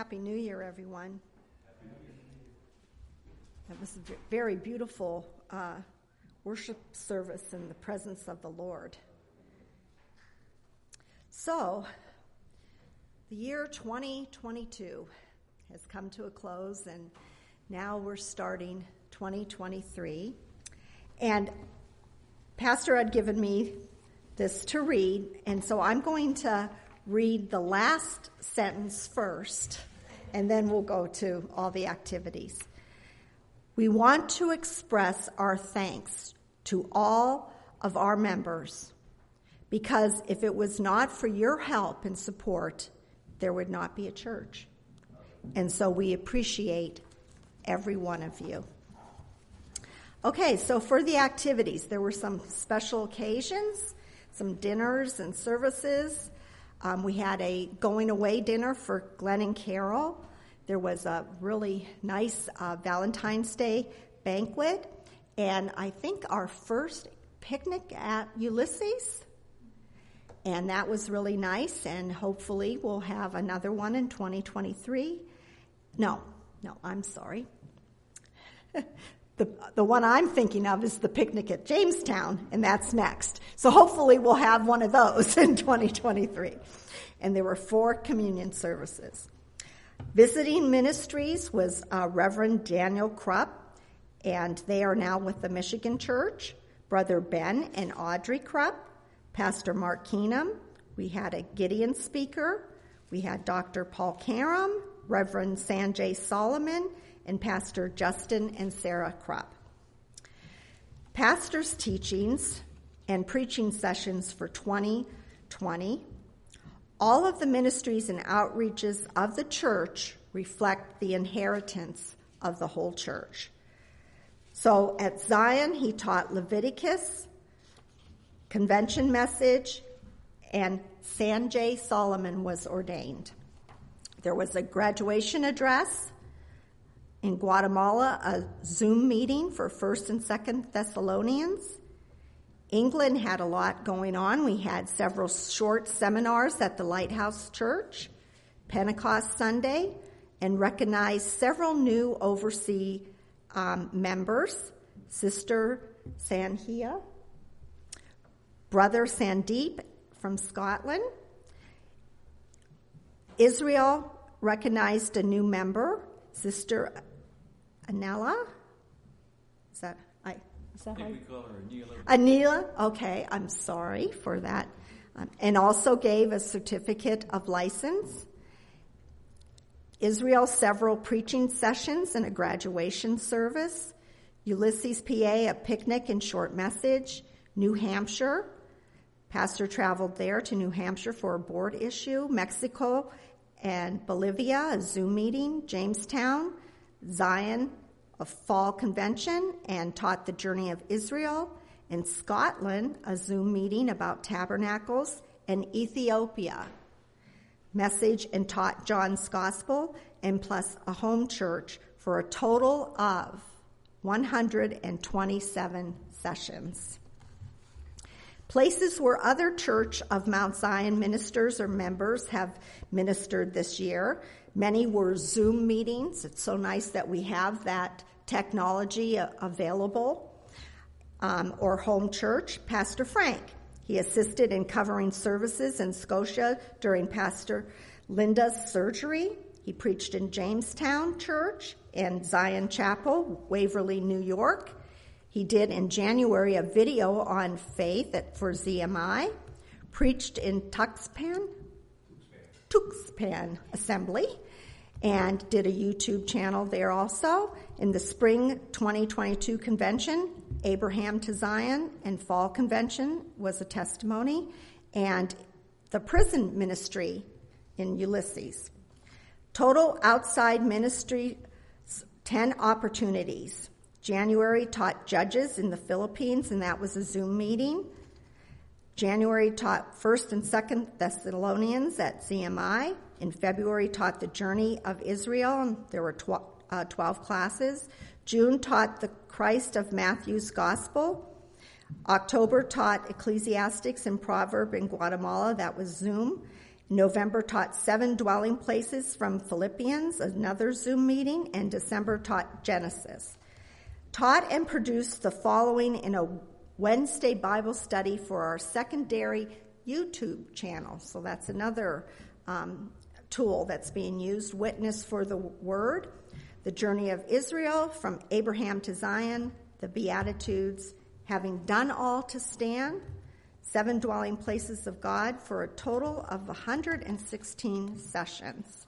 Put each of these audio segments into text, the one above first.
Happy New Year, everyone. That was a very beautiful worship service in the presence of the Lord. So, the year 2022 has come to a close, and now we're starting 2023. And Pastor had given me this to read, and so I'm going to read the last sentence first, and then we'll go to all the activities. We want to express our thanks to all of our members, because if it was not for your help and support, there would not be a church. And so we appreciate every one of you. Okay, so for the activities, there were some special occasions, some dinners and services. We had a going-away dinner for Glenn and Carol. There was a really nice Valentine's Day banquet, and I think our first picnic at Ulysses, and that was really nice, and hopefully we'll have another one in 2023. No, I'm sorry. The one I'm thinking of is the picnic at Jamestown, and that's next. So hopefully we'll have one of those in 2023. And there were 4 communion services. Visiting ministries was Reverend Daniel Krupp, and they are now with the Michigan Church. Brother Ben and Audrey Krupp, Pastor Mark Keenum. We had a Gideon speaker. We had Dr. Paul Karam, Reverend Sanjay Solomon, and Pastor Justin and Sarah Krupp. Pastor's teachings and preaching sessions for 2020. All of the ministries and outreaches of the church reflect the inheritance of the whole church. So at Zion, he taught Leviticus, convention message, and Sanjay Solomon was ordained. There was a graduation address. In Guatemala, a Zoom meeting for 1st and 2nd Thessalonians. England had a lot going on. We had several short seminars at the Lighthouse Church, Pentecost Sunday, and recognized several new overseas members, Sister Sanhia, Brother Sandeep from Scotland. Israel recognized a new member, Sister Anela. Is that how we call her Anila? Okay, I'm sorry for that. And also gave a certificate of license. Israel, several preaching sessions and a graduation service. Ulysses, PA, a picnic and short message. New Hampshire. Pastor traveled there to New Hampshire for a board issue. Mexico and Bolivia, a Zoom meeting. Jamestown, Zion, a fall convention, and taught the journey of Israel. In Scotland, a Zoom meeting about tabernacles. And Ethiopia, message and taught John's Gospel, and plus a home church for a total of 127 sessions. Places where other Church of Mount Zion ministers or members have ministered this year. Many were Zoom meetings. It's so nice that we have that technology available. Or home church. Pastor Frank. He assisted in covering services in Scotia during Pastor Linda's surgery. He preached in Jamestown Church and Zion Chapel, Waverly, New York. He did in January a video on faith for ZMI. Preached in Tuxpan Assembly, and did a YouTube channel there also. In the spring 2022 convention, Abraham to Zion and fall convention was a testimony, and the prison ministry in Ulysses. Total outside ministry, 10 opportunities. January taught judges in the Philippines, and that was a Zoom meeting. January taught 1st and 2nd Thessalonians at CMI. In February taught the journey of Israel, and there were 12 classes. June taught the Christ of Matthew's Gospel. October taught Ecclesiastics and Proverb in Guatemala, that was Zoom. November taught 7 dwelling places from Philippians, another Zoom meeting, and December taught Genesis. Taught and produced the following in a Wednesday Bible study for our secondary YouTube channel. So that's another tool that's being used. Witness for the Word, the Journey of Israel from Abraham to Zion, the Beatitudes, having done all to stand, 7 dwelling places of God, for a total of 116 sessions.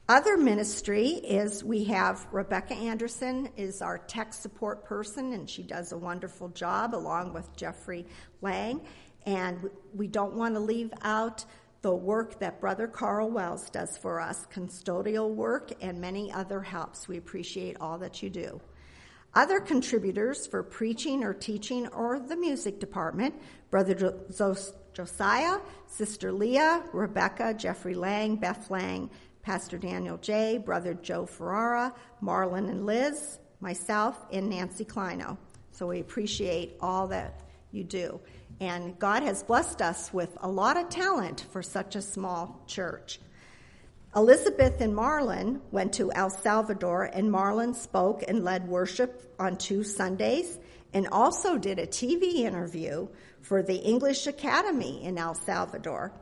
Other ministry is we have Rebecca Anderson is our tech support person, and she does a wonderful job along with Jeffrey Lang. And we don't want to leave out the work that Brother Carl Wells does for us, custodial work and many other helps. We appreciate all that you do. Other contributors for preaching or teaching or the music department, Brother Josiah, Sister Leah, Rebecca, Jeffrey Lang, Beth Lang, Pastor Daniel J., Brother Joe Ferrara, Marlon and Liz, myself, and Nancy Kleino. So we appreciate all that you do. And God has blessed us with a lot of talent for such a small church. Elizabeth and Marlon went to El Salvador, and Marlon spoke and led worship on 2 Sundays and also did a TV interview for the English Academy in El Salvador.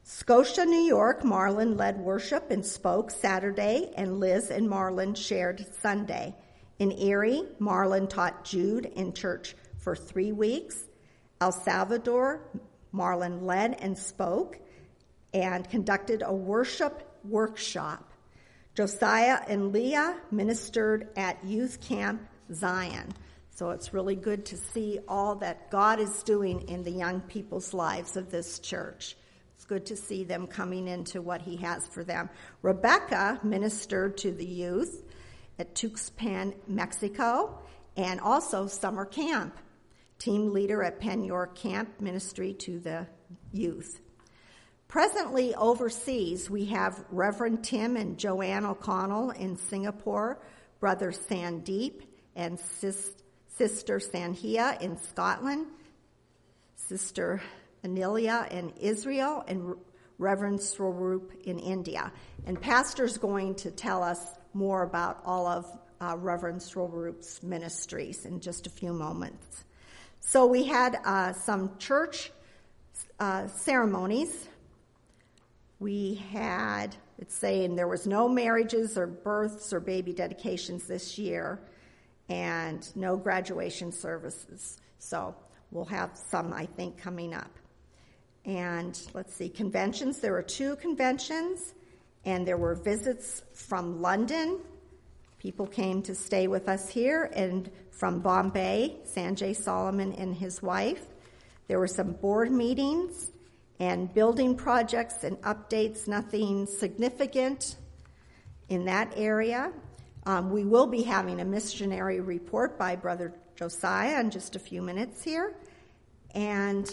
Scotia, New York, Marlon led worship and spoke Saturday, and Liz and Marlon shared Sunday. In Erie, Marlon taught Jude in church for 3 weeks. El Salvador, Marlon led and spoke and conducted a worship workshop. Josiah and Leah ministered at Youth Camp Zion. So it's really good to see all that God is doing in the young people's lives of this church. It's good to see them coming into what he has for them. Rebecca ministered to the youth at Tuxpan, Mexico, and also summer camp. Team leader at Penn York Camp, ministry to the youth. Presently overseas, we have Reverend Tim and Joanne O'Connell in Singapore, Brother Sandeep and Sister Sanhia in Scotland, Sister Anilia in Israel, and Reverend Swaroop in India. And Pastor's going to tell us more about all of Reverend Swaroop's ministries in just a few moments. So we had some church ceremonies. We had, it's saying there was no marriages or births or baby dedications this year, and no graduation services. So we'll have some, I think, coming up. And let's see, conventions. There were 2 conventions, and there were visits from London. People came to stay with us here, and from Bombay, Sanjay Solomon and his wife. There were some board meetings and building projects and updates, nothing significant in that area. We will be having a missionary report by Brother Josiah in just a few minutes here. And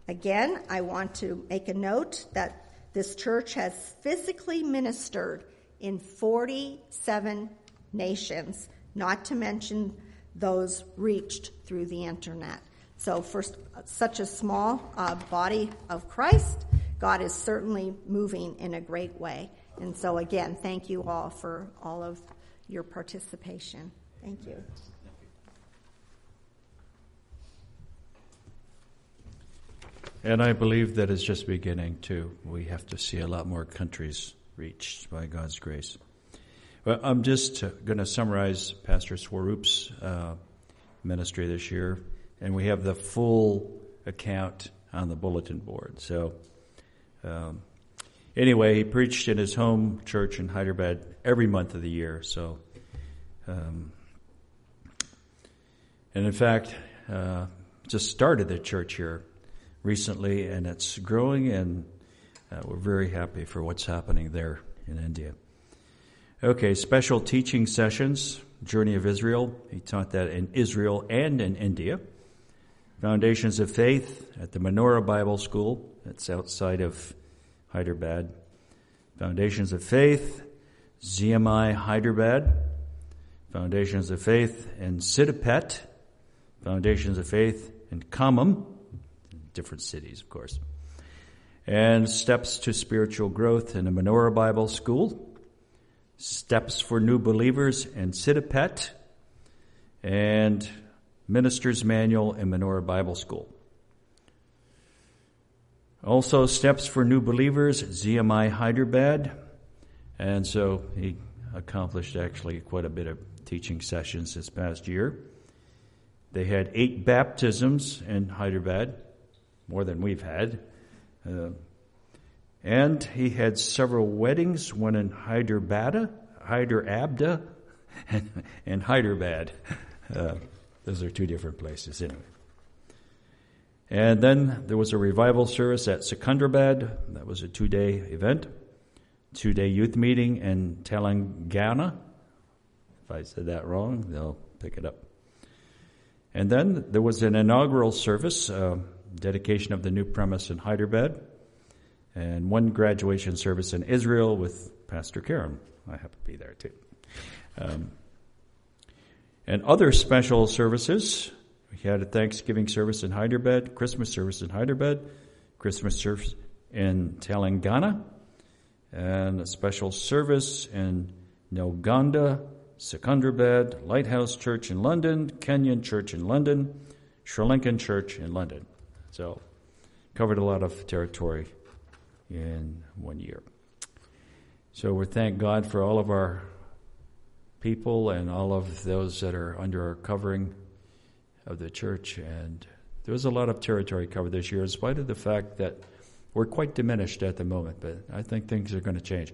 again, I want to make a note that this church has physically ministered in 47 nations, not to mention those reached through the internet. So for such a small body of Christ, God is certainly moving in a great way. And so again, thank you all for all of your participation. Thank you. And I believe that it's just beginning, too. We have to see a lot more countries reached by God's grace. Well, I'm just going to summarize Pastor Swaroop's ministry this year, and we have the full account on the bulletin board. So anyway, he preached in his home church in Hyderabad every month of the year. So, and in fact, just started the church here recently, and it's growing, and we're very happy for what's happening there in India. Okay, special teaching sessions, Journey of Israel. He taught that in Israel and in India. Foundations of Faith at the Menorah Bible School. That's outside of Hyderabad. Foundations of Faith, ZMI Hyderabad. Foundations of Faith in Siddipet. Foundations of Faith in Khammam. Different cities, of course. And Steps to Spiritual Growth in the Menorah Bible School, Steps for New Believers in Siddipet, and Minister's Manual in Menorah Bible School. Also, Steps for New Believers, ZMI Hyderabad. And so he accomplished actually quite a bit of teaching sessions this past year. They had 8 baptisms in Hyderabad, more than we've had. And he had several weddings, one in Hyderabad, and Hyderabad. Those are 2 different places anyway. And then there was a revival service at Secunderabad. That was a 2-day event. 2-day youth meeting in Telangana. If I said that wrong, they'll pick it up. And then there was an inaugural service, dedication of the new premise in Hyderabad, and 1 graduation service in Israel with Pastor Karen. I happen to be there too. And other special services. We had a Thanksgiving service in Hyderabad, Christmas service in Hyderabad, Christmas service in Telangana, and a special service in Nalgonda, Secunderabad, Lighthouse Church in London, Kenyan Church in London, Sri Lankan Church in London. So, covered a lot of territory in 1 year. So we thank God for all of our people and all of those that are under our covering of the church. And there was a lot of territory covered this year, in spite of the fact that we're quite diminished at the moment, but I think things are going to change.